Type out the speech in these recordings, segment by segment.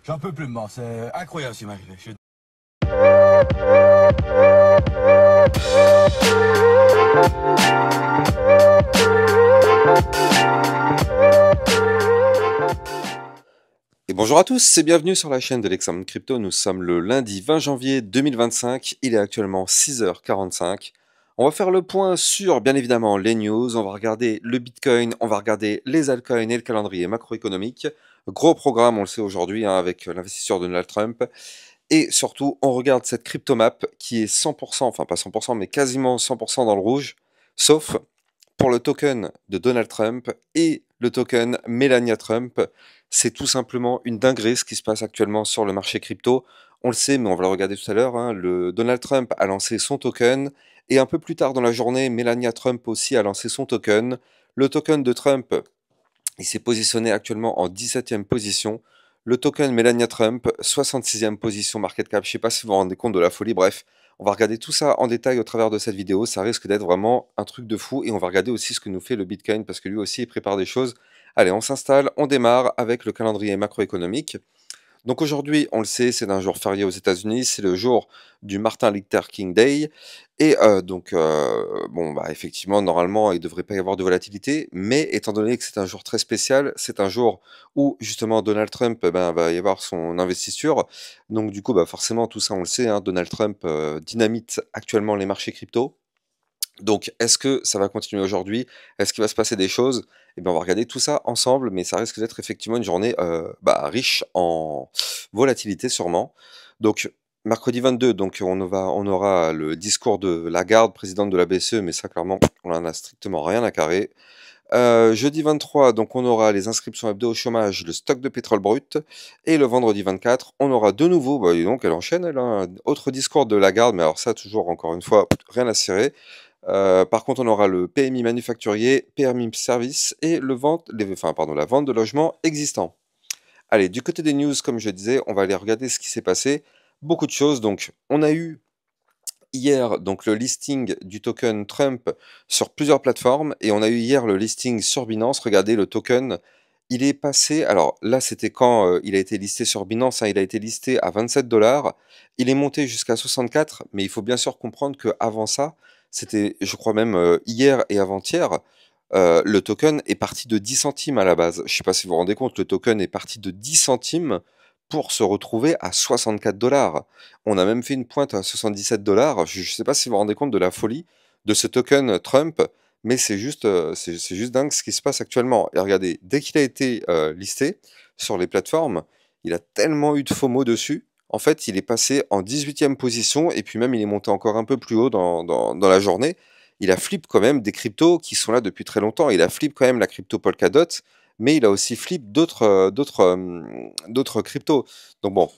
J'en peux plus de moi, c'est incroyable ce qui m'est arrivé. Et bonjour à tous et bienvenue sur la chaîne de l'Examen Crypto. Nous sommes le lundi 20 janvier 2025. Il est actuellement 6h45. On va faire le point sur, bien évidemment, les news. On va regarder le Bitcoin, on va regarder les altcoins et le calendrier macroéconomique. Gros programme, on le sait aujourd'hui, hein, avec l'investisseur Donald Trump. Et surtout, on regarde cette cryptomap qui est 100%, enfin pas 100%, mais quasiment 100% dans le rouge, sauf pour le token de Donald Trump et le token Melania Trump. C'est tout simplement une dinguerie ce qui se passe actuellement sur le marché crypto. On le sait, mais on va le regarder tout à l'heure, hein. Le Donald Trump a lancé son token et un peu plus tard dans la journée, Melania Trump aussi a lancé son token. Le token de Trump, il s'est positionné actuellement en 17e position. Le token Melania Trump, 66e position market cap. Je ne sais pas si vous vous rendez compte de la folie. Bref, on va regarder tout ça en détail au travers de cette vidéo. Ça risque d'être vraiment un truc de fou. Et on va regarder aussi ce que nous fait le Bitcoin parce que lui aussi, il prépare des choses. Allez, on s'installe, on démarre avec le calendrier macroéconomique. Donc aujourd'hui, on le sait, c'est un jour férié aux États-Unis, c'est le jour du Martin Luther King Day. Et bon, bah, effectivement, normalement, il ne devrait pas y avoir de volatilité, mais étant donné que c'est un jour très spécial, c'est un jour où justement Donald Trump ben, va y avoir son investiture. Donc du coup, bah, forcément, tout ça, on le sait, hein, Donald Trump dynamite actuellement les marchés crypto. Donc, est-ce que ça va continuer aujourd'hui? Est-ce qu'il va se passer des choses? Eh bien, on va regarder tout ça ensemble, mais ça risque d'être effectivement une journée bah, riche en volatilité sûrement. Donc, mercredi 22, donc on aura le discours de Lagarde, présidente de la BCE, mais ça, clairement, on n'en a strictement rien à carrer. Jeudi 23, donc on aura les inscriptions hebdo au chômage, le stock de pétrole brut. Et le vendredi 24, on aura de nouveau, bah, dis donc, elle enchaîne, elle, hein, un autre discours de Lagarde, mais alors ça, toujours, encore une fois, rien à cirer. Par contre, on aura le PMI manufacturier, PMI service et la vente de logements existants. Allez, du côté des news, comme je disais, on va aller regarder ce qui s'est passé. Beaucoup de choses. Donc, on a eu hier donc le listing du token Trump sur plusieurs plateformes et on a eu hier le listing sur Binance. Regardez le token, il est passé. Alors là, c'était quand il a été listé sur Binance, hein, il a été listé à 27 dollars. Il est monté jusqu'à 64, mais il faut bien sûr comprendre que avant ça, c'était, je crois même hier et avant-hier. Le token est parti de 10 centimes à la base. Je ne sais pas si vous vous rendez compte, le token est parti de 10 centimes pour se retrouver à 64 dollars. On a même fait une pointe à 77 dollars. Je ne sais pas si vous vous rendez compte de la folie de ce token Trump, mais c'est juste dingue ce qui se passe actuellement. Et regardez, dès qu'il a été listé sur les plateformes, il a tellement eu de FOMO dessus. En fait, il est passé en 18e position et puis même il est monté encore un peu plus haut dans la journée. Il a flip quand même des cryptos qui sont là depuis très longtemps. Il a flip quand même la crypto Polkadot, mais il a aussi flip d'autres cryptos. Donc bon,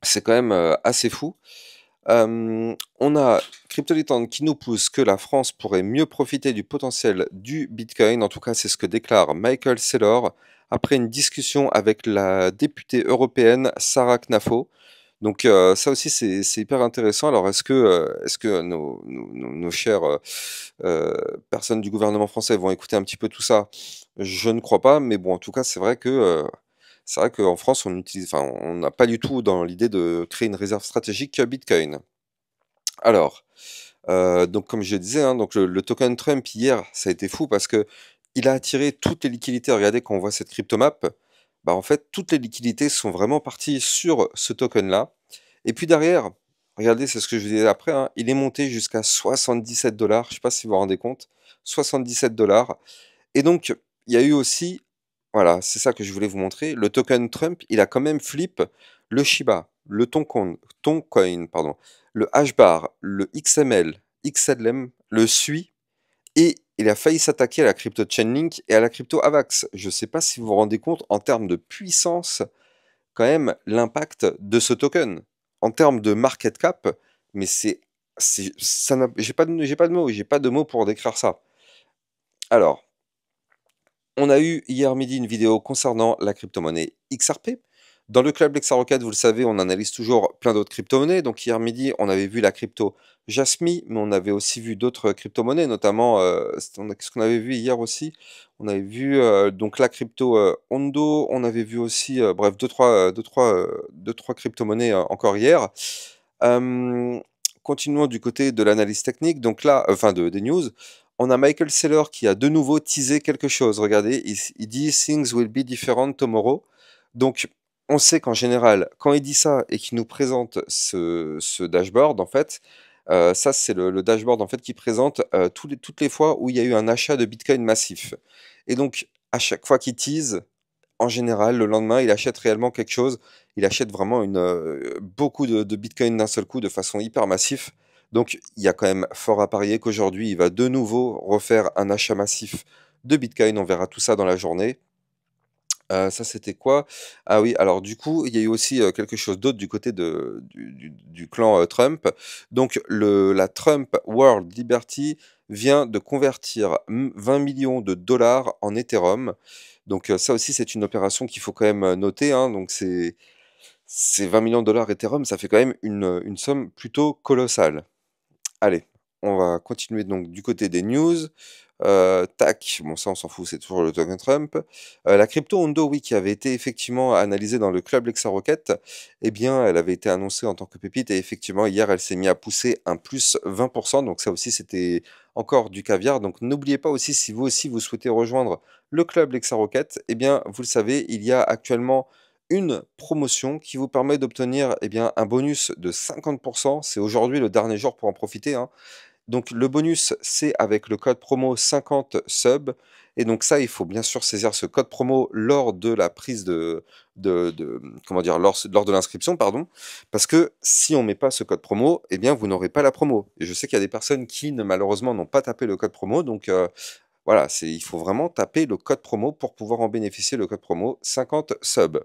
c'est quand même assez fou. On a Cryptolitande qui nous pousse que la France pourrait mieux profiter du potentiel du Bitcoin. En tout cas, c'est ce que déclare Michael Saylor après une discussion avec la députée européenne Sarah Knafo. Donc ça aussi c'est hyper intéressant. Alors est-ce que nos chères personnes du gouvernement français vont écouter un petit peu tout ça? Je ne crois pas, mais bon en tout cas c'est vrai qu'en France on n'a pas du tout dans l'idée de créer une réserve stratégique Bitcoin. Alors donc comme je disais, hein, donc le token Trump hier ça a été fou parce que il a attiré toutes les liquidités. Regardez quand on voit cette cryptomap, bah en fait toutes les liquidités sont vraiment parties sur ce token là. Et puis derrière, regardez, c'est ce que je vous disais après, hein, il est monté jusqu'à 77 dollars. Je ne sais pas si vous vous rendez compte, 77 dollars. Et donc, il y a eu aussi, voilà, c'est ça que je voulais vous montrer, le token Trump, il a quand même flip le Shiba, le Toncoin, pardon, le HBAR, le XML, XLM, le SUI, et il a failli s'attaquer à la crypto Chainlink et à la crypto AVAX. Je ne sais pas si vous vous rendez compte en termes de puissance quand même l'impact de ce token. En termes de market cap, mais j'ai pas de mots pour décrire ça. Alors, on a eu hier midi une vidéo concernant la crypto-monnaie XRP. Dans le club Lexarocket, vous le savez, on analyse toujours plein d'autres crypto-monnaies. Donc hier midi, on avait vu la crypto Jasmy, mais on avait aussi vu d'autres crypto-monnaies, notamment, qu'est-ce qu'on avait vu hier aussi? On avait vu donc la crypto Ondo, on avait vu aussi, bref, deux, trois crypto-monnaies encore hier. Euh, Continuons du côté de l'analyse technique. Donc là, enfin des news, on a Michael Saylor qui a de nouveau teasé quelque chose. Regardez, il dit Things will be different tomorrow. Donc on sait qu'en général, quand il dit ça et qu'il nous présente ce dashboard, en fait, ça c'est le dashboard en fait qui présente toutes les fois où il y a eu un achat de Bitcoin massif. Et donc à chaque fois qu'il tease, en général, le lendemain, il achète réellement quelque chose. Il achète vraiment beaucoup de Bitcoin d'un seul coup de façon hyper massif. Donc, il y a quand même fort à parier qu'aujourd'hui, il va de nouveau refaire un achat massif de Bitcoin. On verra tout ça dans la journée. Ça, c'était quoi? Ah oui, alors du coup, il y a eu aussi quelque chose d'autre du côté du clan Trump. Donc, la Trump World Liberty vient de convertir 20 millions de dollars en Ethereum. Donc, ça aussi, c'est une opération qu'il faut quand même noter, hein. Donc, c'est 20 millions de dollars Ethereum, ça fait quand même une somme plutôt colossale. Allez, on va continuer donc du côté des news. Tac, bon ça on s'en fout, c'est toujours le token Trump. La crypto Ondo, oui, qui avait été effectivement analysée dans le club Lexarocket, eh bien elle avait été annoncée en tant que pépite et effectivement hier elle s'est mise à pousser un plus 20%, donc ça aussi c'était encore du caviar. Donc n'oubliez pas aussi, si vous aussi vous souhaitez rejoindre le club Lexarocket, eh bien vous le savez, il y a actuellement une promotion qui vous permet d'obtenir eh bien, un bonus de 50%. C'est aujourd'hui le dernier jour pour en profiter, hein. Donc le bonus, c'est avec le code promo 50 sub. Et donc ça, il faut bien sûr saisir ce code promo lors de la prise comment dire, lors de l'inscription, pardon. Parce que si on met pas ce code promo, eh bien vous n'aurez pas la promo. Et je sais qu'il y a des personnes qui malheureusement n'ont pas tapé le code promo. Donc voilà, il faut vraiment taper le code promo pour pouvoir en bénéficier, le code promo 50 sub.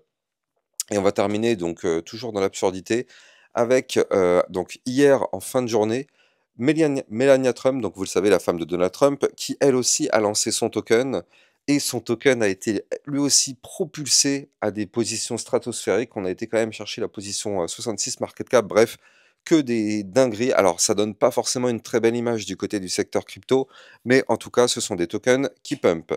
Et on va terminer donc toujours dans l'absurdité avec donc hier en fin de journée, Melania Trump, donc vous le savez, la femme de Donald Trump, qui elle aussi a lancé son token. Et son token a été lui aussi propulsé à des positions stratosphériques. On a été quand même chercher la position 66 market cap. Bref, que des dingueries. Alors, ça donne pas forcément une très belle image du côté du secteur crypto, mais en tout cas, ce sont des tokens qui pump.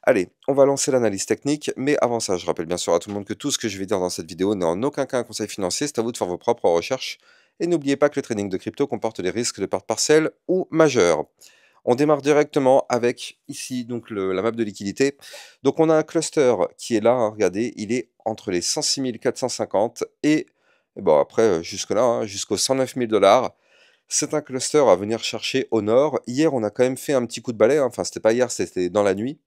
Allez, on va lancer l'analyse technique, mais avant ça, je rappelle bien sûr à tout le monde que tout ce que je vais dire dans cette vidéo n'est en aucun cas un conseil financier, c'est à vous de faire vos propres recherches. Et n'oubliez pas que le trading de crypto comporte des risques de perte partielle ou majeure. On démarre directement avec ici donc la map de liquidité. Donc on a un cluster qui est là, hein, regardez, il est entre les 106 450 et bon après jusque-là, hein, jusqu'aux 109 000 dollars. C'est un cluster à venir chercher au nord. Hier, on a quand même fait un petit coup de balai, hein. Enfin c'était pas hier, c'était dans la nuit.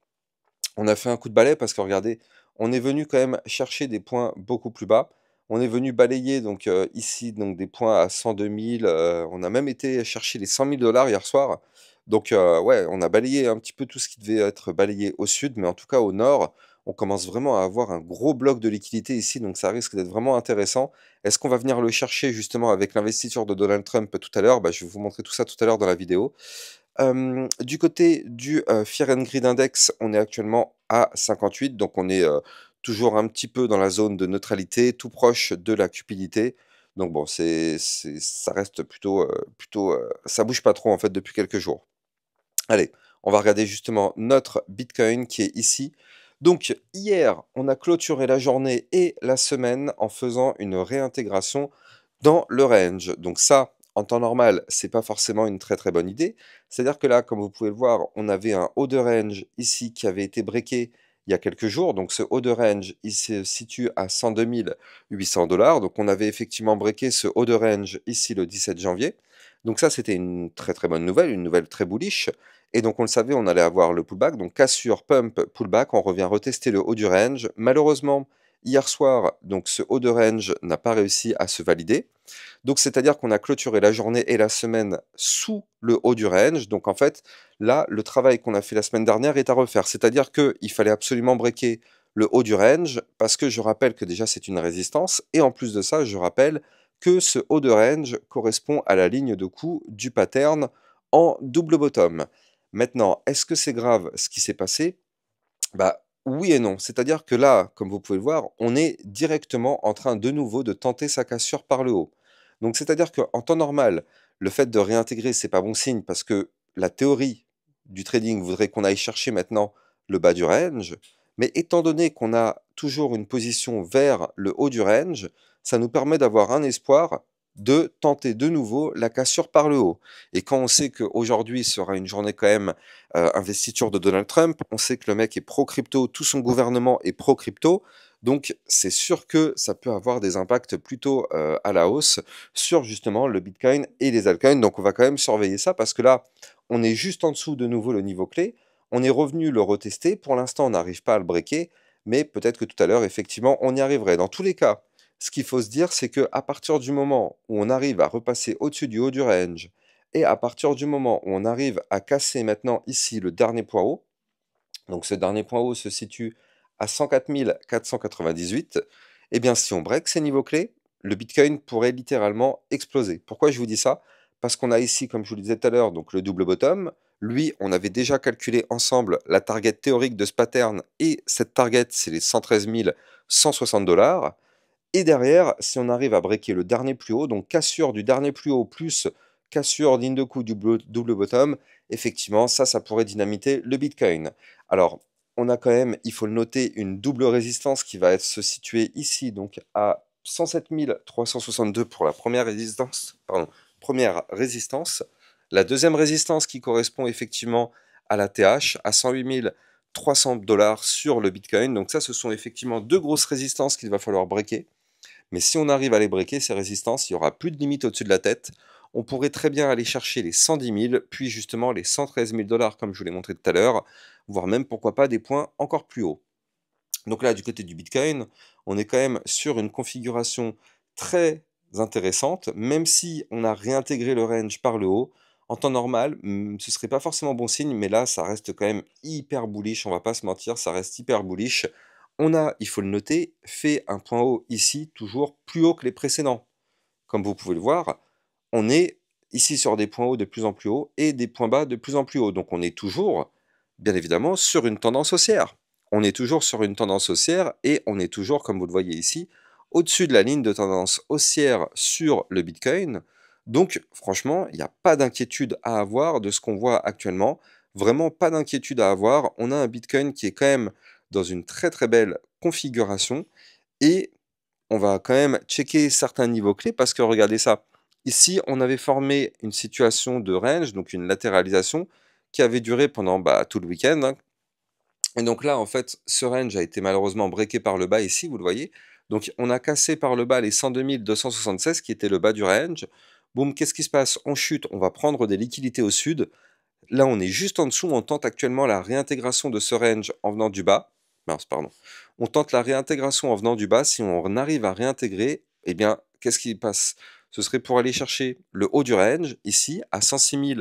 On a fait un coup de balai parce que regardez, on est venu quand même chercher des points beaucoup plus bas. On est venu balayer donc ici donc des points à 102 000. On a même été chercher les 100 000 dollars hier soir. Donc ouais, on a balayé un petit peu tout ce qui devait être balayé au sud, mais en tout cas au nord, on commence vraiment à avoir un gros bloc de liquidité ici, donc ça risque d'être vraiment intéressant. Est-ce qu'on va venir le chercher justement avec l'investiture de Donald Trump tout à l'heure? Bah, je vais vous montrer tout ça tout à l'heure dans la vidéo. Du côté du Fear and Greed Index, on est actuellement à 58, donc on est toujours un petit peu dans la zone de neutralité, tout proche de la cupidité. Donc bon, ça reste ça bouge pas trop en fait depuis quelques jours. Allez, on va regarder justement notre Bitcoin qui est ici. Donc hier, on a clôturé la journée et la semaine en faisant une réintégration dans le range. Donc ça, en temps normal, c'est pas forcément une très très bonne idée. C'est-à-dire que là, comme vous pouvez le voir, on avait un haut de range ici qui avait été breaké il y a quelques jours. Donc ce haut de range, il se situe à 102 800 dollars. Donc on avait effectivement breaké ce haut de range ici le 17 janvier. Donc ça, c'était une très très bonne nouvelle, une nouvelle très bullish. Et donc on le savait, on allait avoir le pullback. Donc cassure, pump, pullback, on revient retester le haut du range. Malheureusement, hier soir, donc ce haut de range n'a pas réussi à se valider. Donc c'est-à-dire qu'on a clôturé la journée et la semaine sous le haut du range. Donc en fait, là, le travail qu'on a fait la semaine dernière est à refaire. C'est-à-dire qu'il fallait absolument breaker le haut du range parce que je rappelle que déjà c'est une résistance. Et en plus de ça, je rappelle que ce haut de range correspond à la ligne de coup du pattern en double bottom. Maintenant, est-ce que c'est grave ce qui s'est passé? Bah, Oui et non. C'est-à-dire que là, comme vous pouvez le voir, on est directement en train de nouveau de tenter sa cassure par le haut. Donc c'est-à-dire qu'en temps normal, le fait de réintégrer, c'est pas bon signe parce que la théorie du trading voudrait qu'on aille chercher maintenant le bas du range. Mais étant donné qu'on a toujours une position vers le haut du range, ça nous permet d'avoir un espoir de tenter de nouveau la cassure par le haut. Et quand on sait qu'aujourd'hui sera une journée quand même investiture de Donald Trump. On sait que le mec est pro-crypto, tout son gouvernement est pro-crypto. Donc, c'est sûr que ça peut avoir des impacts plutôt à la hausse sur justement le Bitcoin et les altcoins. Donc, on va quand même surveiller ça parce que là, on est juste en dessous de nouveau le niveau clé. On est revenu le retester. Pour l'instant, on n'arrive pas à le breaker. Mais peut-être que tout à l'heure, effectivement, on y arriverait. Dans tous les cas, ce qu'il faut se dire, c'est qu'à partir du moment où on arrive à repasser au-dessus du haut du range, et à partir du moment où on arrive à casser maintenant ici le dernier point haut, donc ce dernier point haut se situe à 104 498, eh bien si on break ces niveaux clés, le Bitcoin pourrait littéralement exploser. Pourquoi je vous dis ça? Parce qu'on a ici, comme je vous le disais tout à l'heure, donc le double bottom. Lui, on avait déjà calculé ensemble la target théorique de ce pattern, et cette target, c'est les 113 160 $. Et derrière, si on arrive à breaker le dernier plus haut, donc cassure du dernier plus haut plus cassure d'Indoku du double bottom, effectivement, ça pourrait dynamiter le Bitcoin. Alors, on a quand même, il faut le noter, une double résistance qui va se situer ici, donc à 107 362 pour la première résistance, pardon, première résistance. La deuxième résistance qui correspond effectivement à la TH, à 108 300 $ sur le Bitcoin. Donc ça, ce sont effectivement deux grosses résistances qu'il va falloir breaker. Mais si on arrive à les breaker, ces résistances, il n'y aura plus de limite au-dessus de la tête. On pourrait très bien aller chercher les 110 000, puis justement les 113 000 $, comme je vous l'ai montré tout à l'heure, voire même, pourquoi pas, des points encore plus hauts. Donc là, du côté du Bitcoin, on est quand même sur une configuration très intéressante, même si on a réintégré le range par le haut. En temps normal, ce serait pas forcément bon signe, mais là, ça reste quand même hyper bullish, on va pas se mentir, ça reste hyper bullish. On a, il faut le noter, fait un point haut ici, toujours plus haut que les précédents. Comme vous pouvez le voir, on est ici sur des points hauts de plus en plus hauts et des points bas de plus en plus hauts. Donc on est toujours, bien évidemment, sur une tendance haussière. On est toujours sur une tendance haussière et on est toujours, comme vous le voyez ici, au-dessus de la ligne de tendance haussière sur le Bitcoin. Donc franchement, il n'y a pas d'inquiétude à avoir de ce qu'on voit actuellement. Vraiment pas d'inquiétude à avoir. On a un Bitcoin qui est quand même dans une très très belle configuration et on va quand même checker certains niveaux clés parce que regardez ça. Ici, on avait formé une situation de range, donc une latéralisation, qui avait duré pendant tout le week-end, hein. Et donc là, en fait, ce range a été malheureusement breaké par le bas ici, vous le voyez. Donc on a cassé par le bas les 102 276 qui était le bas du range. Boum, qu'est-ce qui se passe? On chute, on va prendre des liquidités au sud. Là, on est juste en dessous, on tente actuellement la réintégration de ce range en venant du bas. Mince, pardon. On tente la réintégration en venant du bas. Si on arrive à réintégrer, eh bien, qu'est-ce qui passe? Ce serait pour aller chercher le haut du range, ici, à 106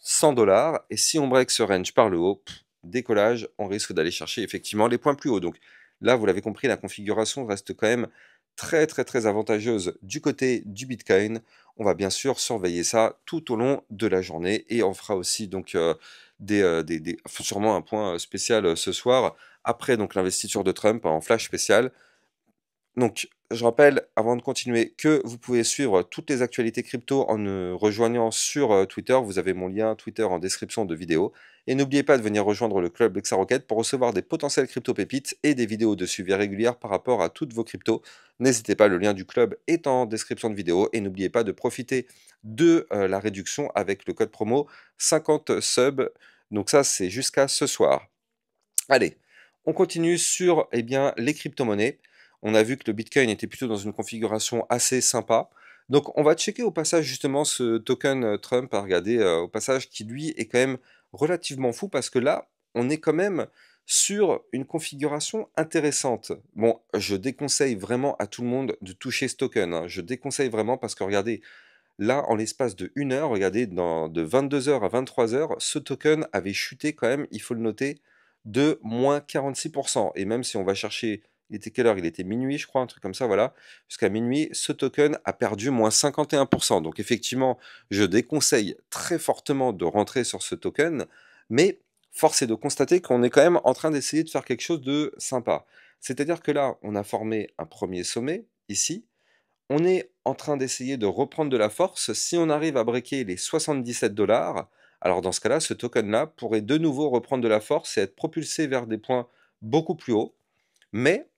100 $. Et si on break ce range par le haut, décollage, on risque d'aller chercher effectivement les points plus hauts. Donc là, vous l'avez compris, la configuration reste quand même très très très avantageuse du côté du Bitcoin. On va bien sûr surveiller ça tout au long de la journée et on fera aussi donc sûrement un point spécial ce soir après donc l'investiture de Trump en flash spécial. Donc, je rappelle, avant de continuer, que vous pouvez suivre toutes les actualités crypto en me rejoignant sur Twitter. Vous avez mon lien Twitter en description de vidéo. Et n'oubliez pas de venir rejoindre le club Lexarocket pour recevoir des potentielles crypto pépites et des vidéos de suivi régulières par rapport à toutes vos cryptos. N'hésitez pas, le lien du club est en description de vidéo. Et n'oubliez pas de profiter de la réduction avec le code promo 50 subs. Donc ça, c'est jusqu'à ce soir. Allez, on continue sur les crypto-monnaies. On a vu que le Bitcoin était plutôt dans une configuration assez sympa. Donc on va checker au passage justement ce token Trump à regarder au passage qui lui est quand même relativement fou parce que là on est quand même sur une configuration intéressante. Bon, je déconseille vraiment à tout le monde de toucher ce token, hein. Je déconseille vraiment parce que regardez, là en l'espace de 1 heure, regardez, de 22 h à 23 h, ce token avait chuté quand même, il faut le noter, de moins 46%. Et même si on va chercher, il était quelle heure? Il était minuit, je crois, un truc comme ça, voilà. Jusqu'à minuit, ce token a perdu moins 51%. Donc effectivement, je déconseille très fortement de rentrer sur ce token, mais force est de constater qu'on est quand même en train d'essayer de faire quelque chose de sympa. C'est-à-dire que là, on a formé un premier sommet, ici. On est en train d'essayer de reprendre de la force. Si on arrive à breaker les 77 $, alors dans ce cas-là, ce token-là pourrait de nouveau reprendre de la force et être propulsé vers des points beaucoup plus hauts. Mais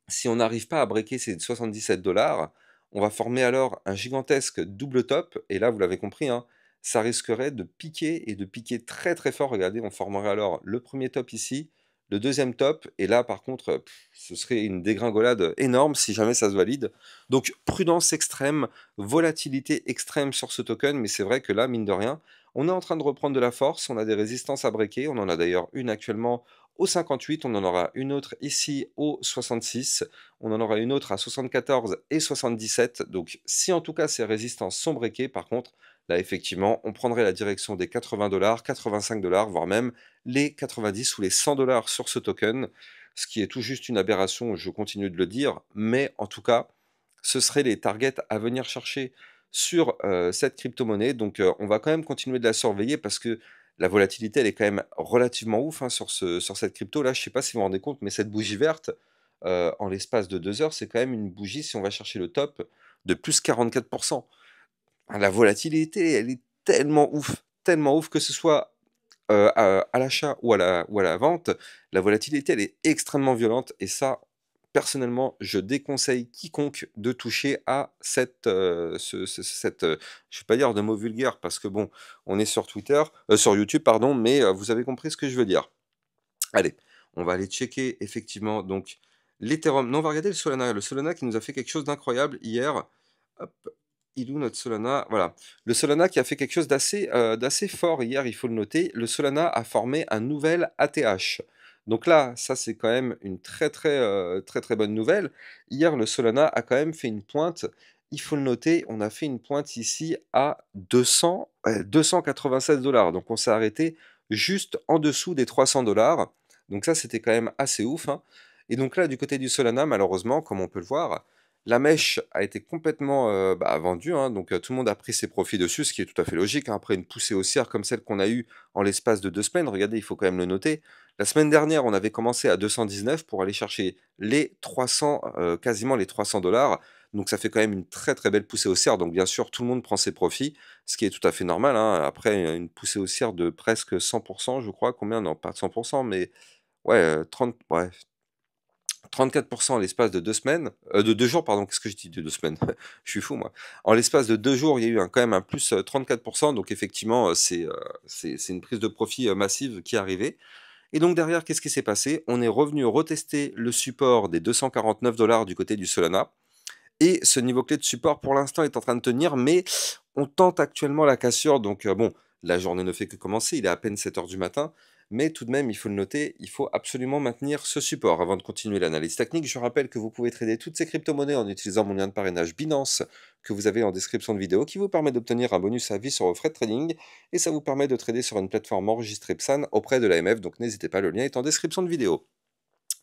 si on n'arrive pas à breaker ces 77 $, on va former alors un gigantesque double top. Et là, vous l'avez compris, hein, ça risquerait de piquer et de piquer très très fort. Regardez, on formerait alors le premier top ici, le deuxième top. Et là, par contre, ce serait une dégringolade énorme si jamais ça se valide. Donc, prudence extrême, volatilité extrême sur ce token. Mais c'est vrai que là, mine de rien, on est en train de reprendre de la force. On a des résistances à breaker. On en a d'ailleurs une actuellement au 58, on en aura une autre ici au 66, on en aura une autre à 74 et 77. Donc si en tout cas ces résistances sont breakées, par contre, là effectivement, on prendrait la direction des 80 $, 85 $, voire même les 90 ou les 100 $ sur ce token, ce qui est tout juste une aberration, je continue de le dire, mais en tout cas, ce seraient les targets à venir chercher sur cette crypto-monnaie. Donc on va quand même continuer de la surveiller parce que la volatilité, elle est quand même relativement ouf hein, sur cette crypto. Là, je ne sais pas si vous vous rendez compte, mais cette bougie verte, en l'espace de 2 heures, c'est quand même une bougie, si on va chercher le top, de plus 44%. La volatilité, elle est tellement ouf que ce soit à l'achat ou à la vente, la volatilité, elle est extrêmement violente et ça, personnellement, je déconseille quiconque de toucher à je ne vais pas dire de mots vulgaires parce que bon, on est sur Twitter, sur YouTube, pardon, mais vous avez compris ce que je veux dire. Allez, on va aller checker effectivement donc l'Ethereum. Non, on va regarder le Solana qui nous a fait quelque chose d'incroyable hier. Hop, il est où notre Solana? Voilà. Le Solana qui a fait quelque chose d'assez fort hier, il faut le noter. Le Solana a formé un nouvel ATH. Donc là, ça c'est quand même une très bonne nouvelle. Hier, le Solana a quand même fait une pointe. Il faut le noter, on a fait une pointe ici à 296 $. Donc on s'est arrêté juste en dessous des 300 $. Donc ça, c'était quand même assez ouf, hein. Et donc là, du côté du Solana, malheureusement, comme on peut le voir, la mèche a été complètement vendue, hein, donc tout le monde a pris ses profits dessus, ce qui est tout à fait logique, hein, après une poussée haussière comme celle qu'on a eue en l'espace de 2 semaines. Regardez, il faut quand même le noter. La semaine dernière, on avait commencé à 219 pour aller chercher les 300, quasiment les 300 $. Donc ça fait quand même une très belle poussée haussière. Donc bien sûr, tout le monde prend ses profits, ce qui est tout à fait normal, hein. Après une poussée haussière de presque 100%, je crois, combien? Non, pas de 100%, mais ouais, 30, ouais, 34% en l'espace de 2 semaines, de 2 jours, pardon, qu'est-ce que je dis de 2 semaines? Je suis fou, moi. En l'espace de 2 jours, il y a eu quand même un plus 34%, donc effectivement, c'est une prise de profit massive qui est arrivée. Et donc derrière, qu'est-ce qui s'est passé? On est revenu retester le support des 249 $ du côté du Solana. Et ce niveau clé de support, pour l'instant, est en train de tenir, mais on tente actuellement la cassure. Donc bon, la journée ne fait que commencer, il est à peine 7 heures du matin. Mais tout de même, il faut le noter, il faut absolument maintenir ce support. Avant de continuer l'analyse technique, je rappelle que vous pouvez trader toutes ces crypto-monnaies en utilisant mon lien de parrainage Binance que vous avez en description de vidéo qui vous permet d'obtenir un bonus à vie sur vos frais de trading et ça vous permet de trader sur une plateforme enregistrée PSAN auprès de l'AMF, donc n'hésitez pas, le lien est en description de vidéo.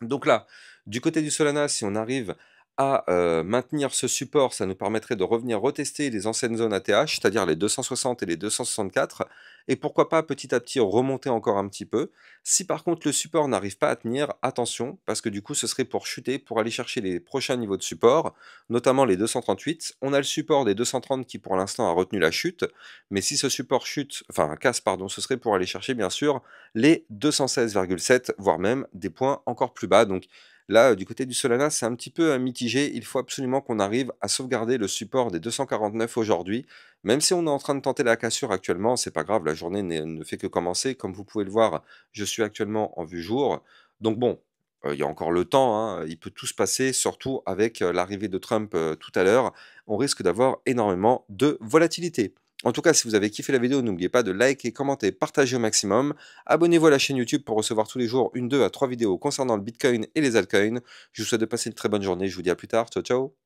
Donc là, du côté du Solana, si on arrive à maintenir ce support, ça nous permettrait de revenir retester les anciennes zones ATH, c'est-à-dire les 260 et les 264, et pourquoi pas petit à petit remonter encore un petit peu. Si par contre le support n'arrive pas à tenir, attention, parce que du coup ce serait pour chuter, pour aller chercher les prochains niveaux de support, notamment les 238. On a le support des 230 qui pour l'instant a retenu la chute, mais si ce support chute, enfin casse pardon, ce serait pour aller chercher bien sûr les 216,7, voire même des points encore plus bas. Donc là, du côté du Solana, c'est un petit peu mitigé. Il faut absolument qu'on arrive à sauvegarder le support des 249 aujourd'hui. Même si on est en train de tenter la cassure actuellement, c'est pas grave, la journée ne fait que commencer. Comme vous pouvez le voir, je suis actuellement en vue jour. Donc bon, il y a encore le temps, hein, il peut tout se passer, surtout avec l'arrivée de Trump tout à l'heure. On risque d'avoir énormément de volatilité. En tout cas, si vous avez kiffé la vidéo, n'oubliez pas de liker, commenter, partager au maximum. Abonnez-vous à la chaîne YouTube pour recevoir tous les jours 2 à 3 vidéos concernant le Bitcoin et les altcoins. Je vous souhaite de passer une très bonne journée. Je vous dis à plus tard. Ciao, ciao.